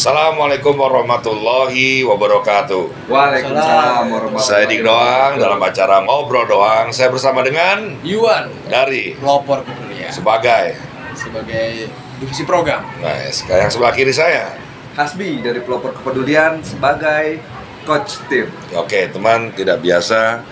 Assalamualaikum warahmatullahi wabarakatuh. Waalaikumsalam warahmatullahi Saya Dik Doang dalam acara Ngobrol Doang. Saya bersama dengan Yuan dari pelopor kepedulian sebagai divisi program. yang sebelah kiri saya. Hasbi dari pelopor kepedulian sebagai coach tim. Oke, teman, tidak biasa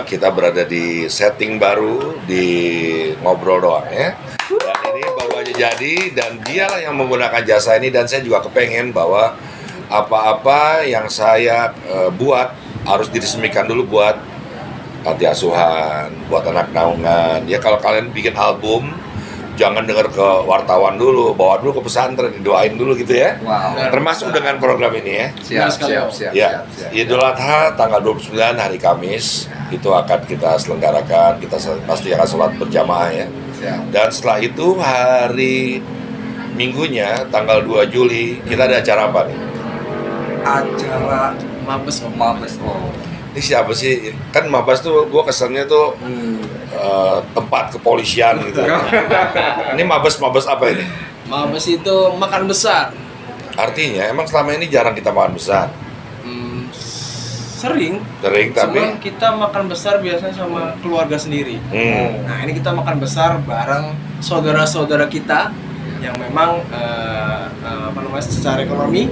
kita berada di setting baru di Ngobrol Doang ya. Dan ini baru aja jadi dan dialah yang menggunakan jasa ini, dan saya juga kepengen bahwa apa-apa yang saya buat harus diresmikan dulu buat panti asuhan, buat anak naungan. Ya kalau kalian bikin album, jangan dengar ke wartawan dulu, bawa dulu ke pesantren, didoain dulu gitu ya. Wow. Termasuk dengan program ini ya. Siap. Ya, Idul Adha tanggal 29 hari Kamis itu akan kita selenggarakan. Kita pasti akan sholat berjamaah ya. Siap. Dan setelah itu hari Minggunya tanggal 2 Juli kita ada acara apa nih? Acara Mabes Om. Mabes Law. Ini siapa sih? Kan Mabes tuh gue kesannya tuh tempat kepolisian gitu. Ini Mabes apa ini? Mabes itu makan besar. Artinya emang selama ini jarang kita makan besar. Sering Tapi cuma kita makan besar biasanya sama keluarga sendiri. Nah ini kita makan besar bareng saudara-saudara kita yang memang secara ekonomi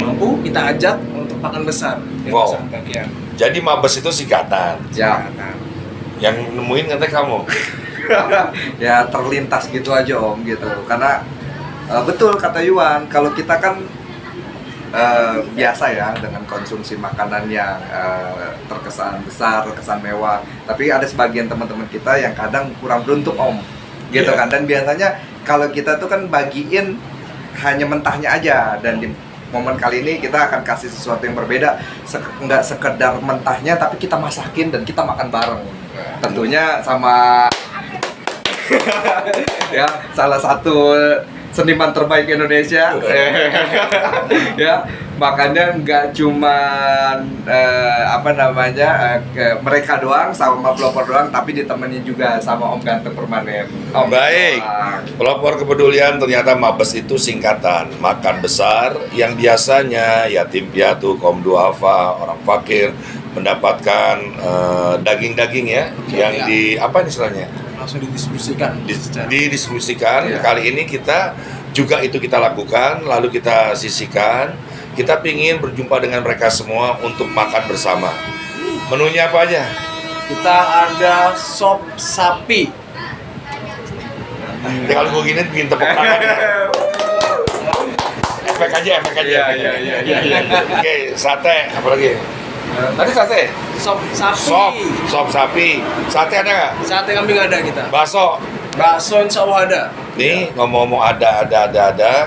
mampu, kita ajak untuk makan besar di Wow. pasar bagian. Jadi Mabes itu singkatan. Ya. Yang nemuin katanya kamu. Ya terlintas gitu aja Om gitu. Karena betul kata Yuan, kalau kita kan biasa ya dengan konsumsi makanan yang terkesan besar, terkesan mewah. Tapi ada sebagian teman-teman kita yang kadang kurang beruntung Om, gitu Iya. kan. Dan biasanya kalau kita tuh kan bagiin hanya mentahnya aja. Dan di momen kali ini kita akan kasih sesuatu yang berbeda, nggak sekedar mentahnya, tapi kita masakin dan kita makan bareng. Tentunya sama ya salah satu seniman terbaik Indonesia. Ya, makanya nggak cuman mereka doang sama pelopor doang, tapi ditemenin juga sama Om Ganteng Permanen. Om. Baik, pelopor kepedulian ternyata Mabes itu singkatan makan besar, yang biasanya yatim piatu, kaum duafa, orang fakir mendapatkan daging-daging ya, yang di apa istilahnya? Langsung didistribusikan. Didistribusikan. Iya. Kali ini kita juga itu kita lakukan, lalu kita sisihkan. Kita ingin berjumpa dengan mereka semua untuk makan bersama. Menunya apa aja? Kita ada sop sapi. Ya kalau gue gini bikin tepuk tangan. Efek aja. Iya. Oke, sate, apa lagi? Tadi sate? Sop sapi. Sop sapi. Sate ada nggak? Sate kambing ada kita. Bakso. Bakso insya Allah ada. Nih ngomong-ngomong ada.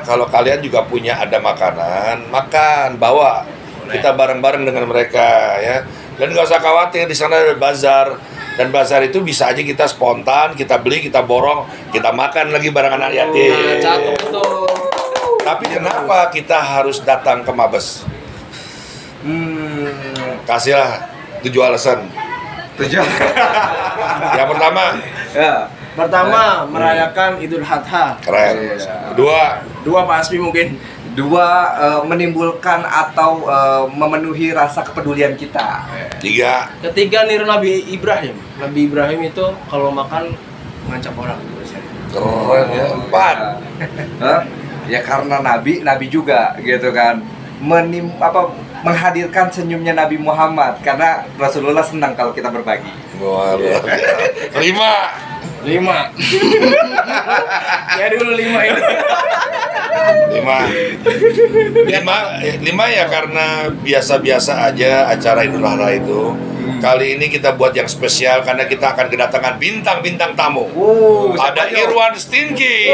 Kalau kalian juga punya ada makanan, makan, bawa. Kita bareng-bareng dengan mereka ya. Dan nggak usah khawatir, di sana ada bazar. Dan bazar itu bisa aja kita spontan, kita beli, kita borong, kita makan lagi bareng anak yatim. Nah, cakep tuh. Tapi kenapa kita harus datang ke Mabes? Kasihlah 7 alasan. Yang pertama, Ya. Pertama, merayakan Idul Adha. keren. Iya. Dua, Pak Hasbi mungkin. Dua, menimbulkan atau memenuhi rasa kepedulian kita. tiga, Ketiga, niru Nabi Ibrahim. Nabi Ibrahim itu kalau makan ngancam orang. keren ya. Empat, Hah? Ya karena nabi juga gitu kan. Menghadirkan senyumnya Nabi Muhammad, karena Rasulullah senang kalau kita berbagi. luar biasa. Lima, 5. Ya dulu 5 ini. lima ya, karena biasa-biasa aja acara Idul Adha itu. Kali ini kita buat yang spesial karena kita akan kedatangan bintang-bintang tamu. Ada Irwan Stinky.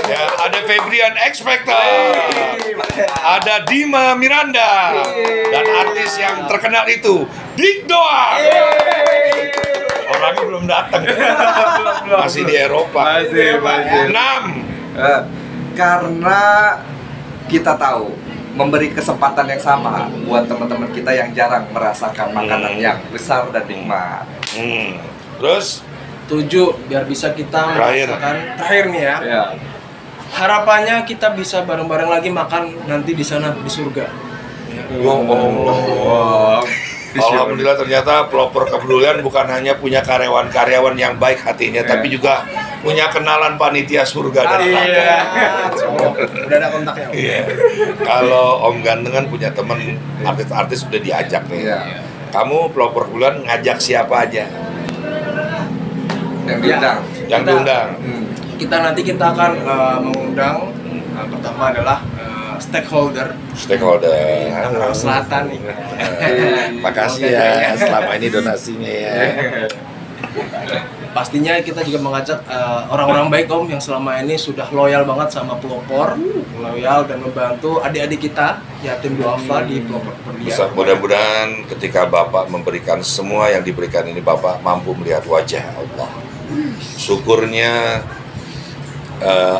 Ya, ada Febrian X Factor, ada Dima Miranda, dan artis yang terkenal itu Dik Doang. Orangnya belum datang, masih di Eropa. Masih. 6, Karena kita tahu memberi kesempatan yang sama buat teman-teman kita yang jarang merasakan makanan yang besar dan nikmat. Terus 7, biar bisa kita Terakhir. merasakan terakhir nih ya. Ya. harapannya kita bisa bareng-bareng lagi makan nanti di sana di surga. Allah. Alhamdulillah ternyata pelopor kepedulian bukan hanya punya karyawan-karyawan yang baik hatinya, tapi juga punya kenalan panitia surga dan Iya. Udah ada kontaknya. Iya. Kalau Om Gandengan punya teman artis-artis udah diajak nih. Iya. Kamu pelopor kepedulian ngajak siapa aja? Yang diundang. Yang diundang. Kita nanti akan mengundang pertama adalah stakeholder Tangerang Selatan nih. Makasih ya selama ini donasinya ya. Pastinya kita juga mengajak orang-orang baik Om yang selama ini sudah loyal banget sama pelopor, loyal dan membantu adik-adik kita yatim duafa di pelopor Bisa mudah-mudahan ketika Bapak memberikan semua yang diberikan ini, Bapak mampu melihat wajah Allah. Syukurnya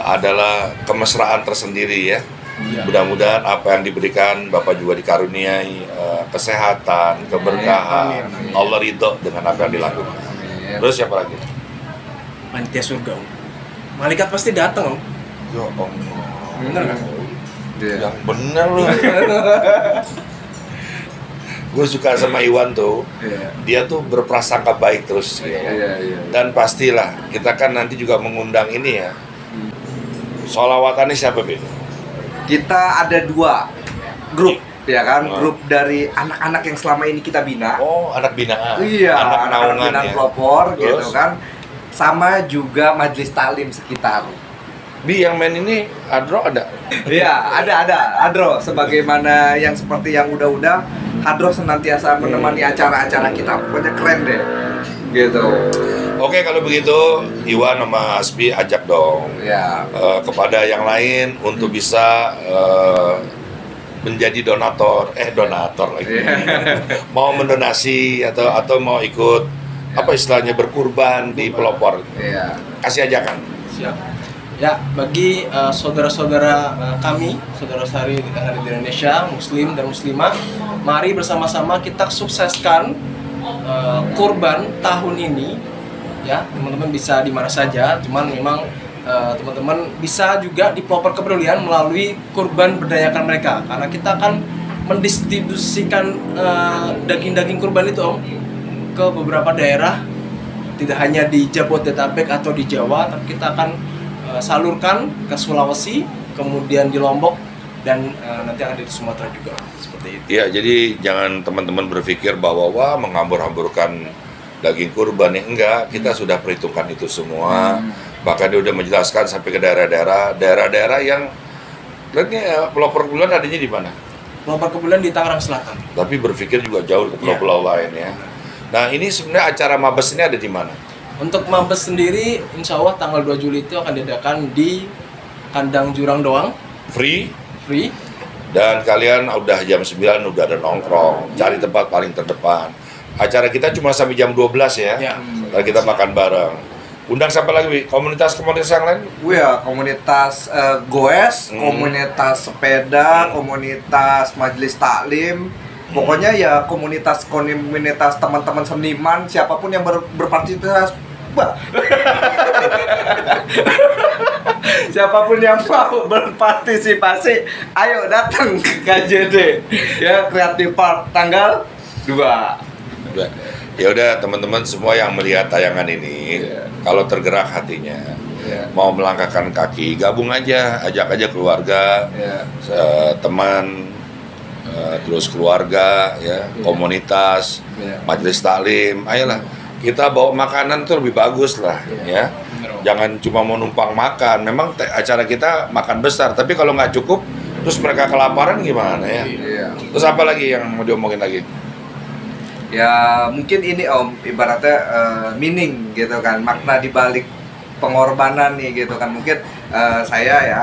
adalah kemesraan tersendiri ya. Mudah-mudahan apa yang diberikan Bapak juga dikaruniai kesehatan, keberkahan, Allah ridho dengan apa yang dilakukan. Terus siapa lagi? Panitia surga Om. Malaikat pasti datang Om. Ya Allah. Bener nggak? Yang bener loh. Gue suka sama Iwan tuh. Dia tuh berprasangka baik terus. Dan pastilah kita kan nanti juga mengundang ini ya. Sholawatannya siapa Bin? Kita ada 2 grup, ya kan? Grup dari anak-anak yang selama ini kita bina. Oh, anak binaan. Iya, anak naungan binaan ya. pelopor gitu Terus? kan. Sama juga majelis taklim sekitar. Bi yang main ini Adro ada? Iya, ada. Hadro sebagaimana yang seperti yang udah-udah, Hadro senantiasa menemani acara-acara kita. Pokoknya keren deh. Gitu. Oke, kalau begitu Iwan sama Asbi ajak dong Ya. kepada yang lain untuk bisa menjadi donator lagi. Mau mendonasi atau mau ikut apa istilahnya berkurban di pelopor. Iya. Kasih ajakan. Siap. Ya, bagi saudara-saudara kami, saudara-saudari yang ada di Indonesia, Muslim dan Muslimah, mari bersama-sama kita sukseskan kurban tahun ini. Ya, teman-teman bisa di mana saja, cuman memang teman-teman bisa juga di pelopor kepedulian melalui kurban berdayakan mereka, karena kita akan mendistribusikan daging-daging kurban itu Om ke beberapa daerah, tidak hanya di Jabodetabek atau di Jawa, tapi kita akan salurkan ke Sulawesi, kemudian di Lombok, dan nanti ada di Sumatera juga, seperti itu. Ya, jadi jangan teman-teman berpikir bahwa wah menghambur-hamburkan daging kurban ya, enggak, kita sudah perhitungkan itu semua. Bahkan dia udah menjelaskan sampai ke daerah-daerah yang pelopor kepedulian adanya di mana? Pelopor kepedulian di Tangerang Selatan. Tapi berpikir juga jauh ke pulau-pulau lain ya. Nah, ini sebenarnya acara Mabes ini ada di mana? Untuk Mabes sendiri, insya Allah tanggal 2 Juli itu akan diadakan di Kandang Jurang Doang, Free. dan kalian udah jam 9 udah ada nongkrong, cari tempat paling terdepan. Acara kita cuma sampai jam 12 ya. Ya. Lalu kita makan bareng. Undang siapa lagi, Wi? Komunitas-komunitas yang lain? Ya, komunitas goes, komunitas sepeda, komunitas majelis taklim. Pokoknya ya komunitas teman-teman seniman, siapapun yang berpartisipasi. Siapapun yang mau berpartisipasi, ayo datang ke KJD ya, Creative Park tanggal 2. Ya udah teman-teman semua yang melihat tayangan ini, kalau tergerak hatinya, mau melangkahkan kaki, gabung aja, ajak aja keluarga, teman, terus keluarga, ya, komunitas, majelis taklim, ayolah kita bawa makanan tuh lebih bagus lah, ya. Jangan cuma mau numpang makan. Memang acara kita makan besar, tapi kalau nggak cukup, terus mereka kelaparan gimana ya? Terus apa lagi yang mau diomongin lagi? Ya mungkin ini Om, ibaratnya meaning gitu kan, makna di balik pengorbanan nih gitu kan. Mungkin saya ya,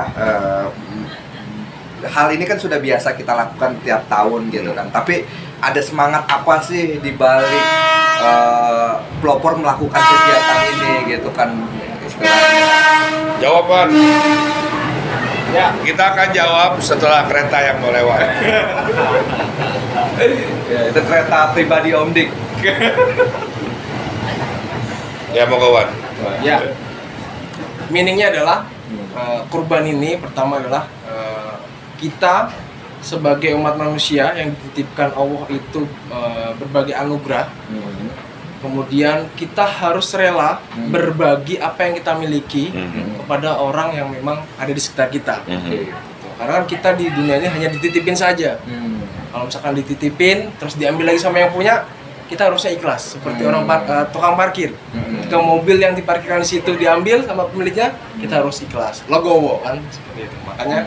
hal ini kan sudah biasa kita lakukan tiap tahun gitu kan. Tapi ada semangat apa sih di balik pelopor melakukan kegiatan ini gitu kan istilahnya. Jawaban. Ya, kita akan jawab setelah kereta yang mau lewat. Ya, itu kereta pribadi Om Dik. Ya, mau kawan. ya, meaningnya adalah kurban ini pertama adalah kita sebagai umat manusia yang dititipkan Allah itu berbagai anugerah. Kemudian kita harus rela berbagi apa yang kita miliki kepada orang yang memang ada di sekitar kita. Gitu. Karena kan kita di dunia ini hanya dititipin saja. Kalau misalkan dititipin terus diambil lagi sama yang punya, kita harusnya ikhlas. Seperti orang tukang parkir. Ketika mobil yang diparkirkan di situ diambil sama pemiliknya, kita harus ikhlas. Logowo kan seperti itu. Makanya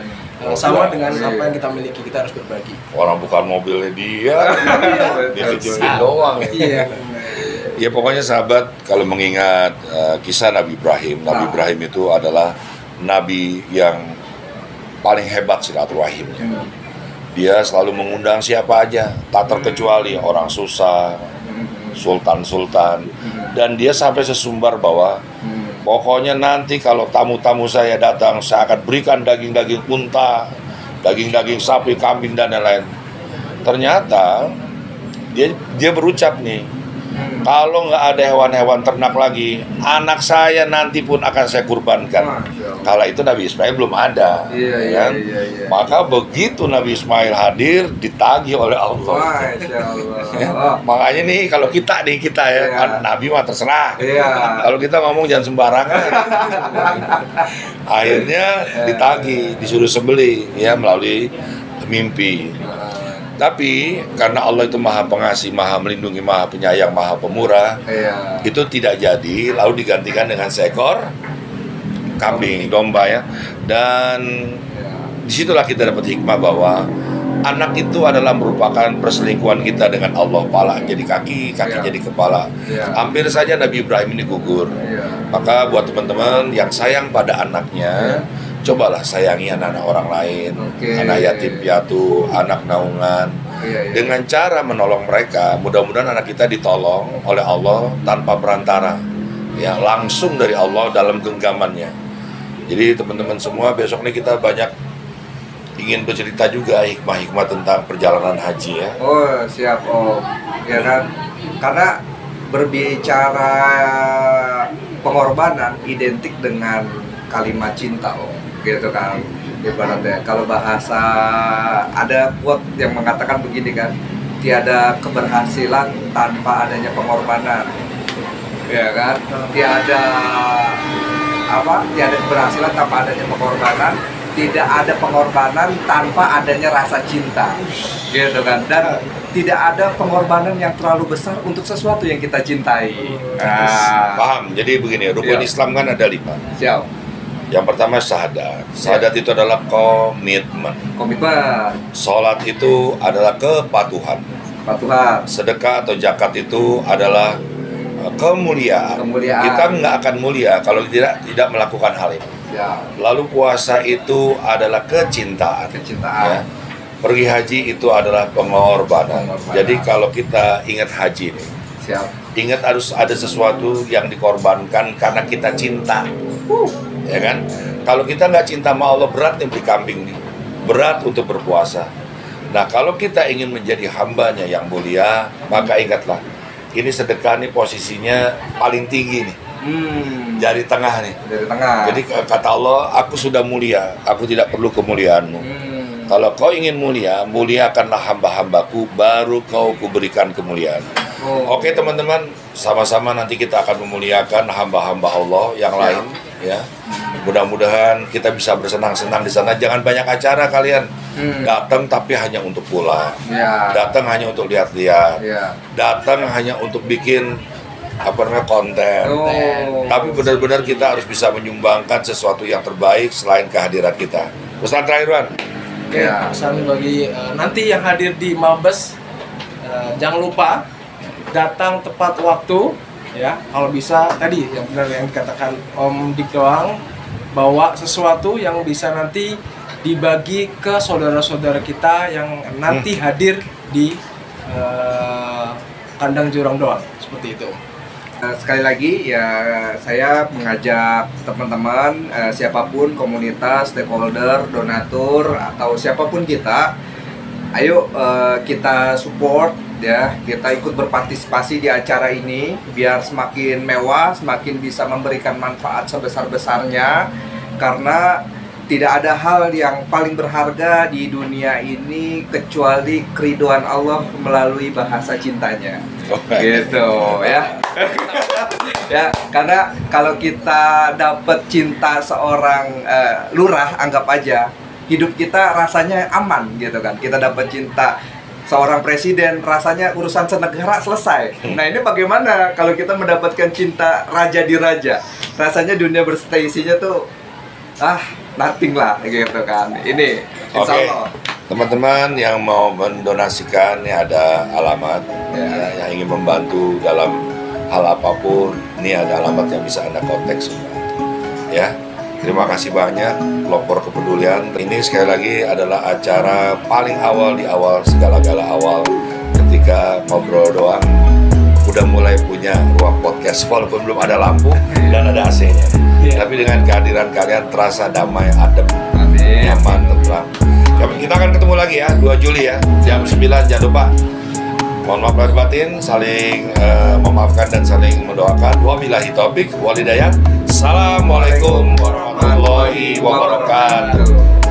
sama dengan apa yang kita miliki, kita harus berbagi. Orang bukan mobilnya dia, dititipin doang. Iya. Ya pokoknya sahabat, kalau mengingat kisah Nabi Ibrahim, Nabi Ibrahim itu adalah Nabi yang paling hebat silaturahimnya. Dia selalu mengundang siapa aja, tak terkecuali orang susah, sultan-sultan. Dan dia sampai sesumbar bahwa pokoknya nanti kalau tamu-tamu saya datang, saya akan berikan daging-daging unta, daging-daging sapi, kambing, dan lain-lain. Ternyata dia berucap nih, kalau nggak ada hewan-hewan ternak lagi, anak saya nanti pun akan saya kurbankan. Kala itu Nabi Ismail belum ada, kan? Maka begitu Nabi Ismail hadir, ditagih oleh Allah. Makanya nih kalau kita ya, kan Nabi mah terserah. Kalau kita ngomong jangan sembarangan. Akhirnya ditagih, disuruh sembelih, ya melalui mimpi. Tapi karena Allah itu Maha Pengasih, Maha Melindungi, Maha Penyayang, Maha Pemurah, itu tidak jadi, lalu digantikan dengan seekor kambing, domba ya. Dan disitulah kita dapat hikmah bahwa anak itu adalah merupakan perselingkuhan kita dengan Allah. Kepala jadi kaki, kaki jadi kepala. Hampir saja Nabi Ibrahim ini gugur. Maka buat teman-teman yang sayang pada anaknya, cobalah sayangi anak-anak orang lain, anak yatim piatu, anak naungan, dengan cara menolong mereka. Mudah-mudahan anak kita ditolong oleh Allah tanpa perantara, ya langsung dari Allah dalam genggamannya. Jadi teman-teman semua, besok ini kita banyak ingin bercerita juga hikmah-hikmah tentang perjalanan haji ya. Oh siap Om, ya kan? Karena berbicara pengorbanan identik dengan kalimat cinta Om. Gitu kan, ibaratnya kalau bahasa ada quote yang mengatakan begini kan, tiada keberhasilan tanpa adanya pengorbanan, ya kan, tiada keberhasilan tanpa adanya pengorbanan, tidak ada pengorbanan tanpa adanya rasa cinta, gitu kan, dan tidak ada pengorbanan yang terlalu besar untuk sesuatu yang kita cintai. Paham? Jadi begini, rukun Islam kan ada 5. Siap. Yang pertama syahadat. Syahadat itu adalah komitmen. Sholat itu adalah kepatuhan. Sedekah atau zakat itu adalah kemuliaan. Kita nggak akan mulia kalau tidak melakukan hal ini. Lalu puasa itu adalah kecintaan. Ya. Pergi haji itu adalah pengorbanan. Jadi kalau kita ingat haji ini, ingat harus ada sesuatu yang dikorbankan karena kita cinta. Ya kan? Kalau kita nggak cinta sama Allah, berat nih beli kambing nih, berat untuk berpuasa. Nah kalau kita ingin menjadi hambanya yang mulia, maka ingatlah, ini sedekah nih posisinya paling tinggi nih, jari tengah nih. Jadi kata Allah, aku sudah mulia, aku tidak perlu kemuliaanmu. Kalau kau ingin mulia, muliakanlah hamba-hambaku, baru kau kuberikan kemuliaan. Oke teman-teman, sama-sama nanti kita akan memuliakan hamba-hamba Allah yang lain. Ya, mudah-mudahan kita bisa bersenang-senang di sana. Jangan banyak acara kalian. Datang tapi hanya untuk pulang. Datang hanya untuk lihat-lihat. Datang hanya untuk bikin konten. Tapi benar-benar kita harus bisa menyumbangkan sesuatu yang terbaik selain kehadiran kita. Pesan terakhir, Wan. Oke, pesan bagi nanti yang hadir di Mabes, jangan lupa datang tepat waktu. Ya, kalau bisa tadi yang benar yang dikatakan Om Dik doang, bawa sesuatu yang bisa nanti dibagi ke saudara-saudara kita yang nanti hadir di kandang jurang doang, seperti itu. Sekali lagi ya, saya mengajak teman-teman, siapapun komunitas, stakeholder, donatur atau siapapun kita, ayo kita support ya, kita ikut berpartisipasi di acara ini biar semakin mewah, semakin bisa memberikan manfaat sebesar-besarnya karena tidak ada hal yang paling berharga di dunia ini kecuali keriduan Allah melalui bahasa cintanya. Gitu ya. Ya, karena kalau kita dapat cinta seorang lurah, anggap aja hidup kita rasanya aman gitu kan. Kita dapat cinta seorang presiden, rasanya urusan senegara selesai. Nah, ini bagaimana kalau kita mendapatkan cinta raja di raja? Rasanya dunia berselisihnya tuh nothing lah gitu kan. Ini insya Allah. Teman-teman yang mau mendonasikan, ini ada alamat ya, yang ingin membantu dalam hal apapun, ini ada alamat yang bisa Anda kontak semua. Ya, terima kasih banyak pelopor kepedulian. Ini sekali lagi adalah acara paling awal di awal segala-gala awal, ketika ngobrol doang udah mulai punya ruang podcast walaupun belum ada lampu dan ada AC-nya. Tapi dengan kehadiran kalian terasa damai, adem, nyaman, tentram. Kita akan ketemu lagi ya 2 Juli ya, jam 9, jangan lupa. Mohon maaf lahir batin, saling memaafkan dan saling mendoakan. Wabillahi taufik wal hidayah. Assalamualaikum warahmatullahi wabarakatuh.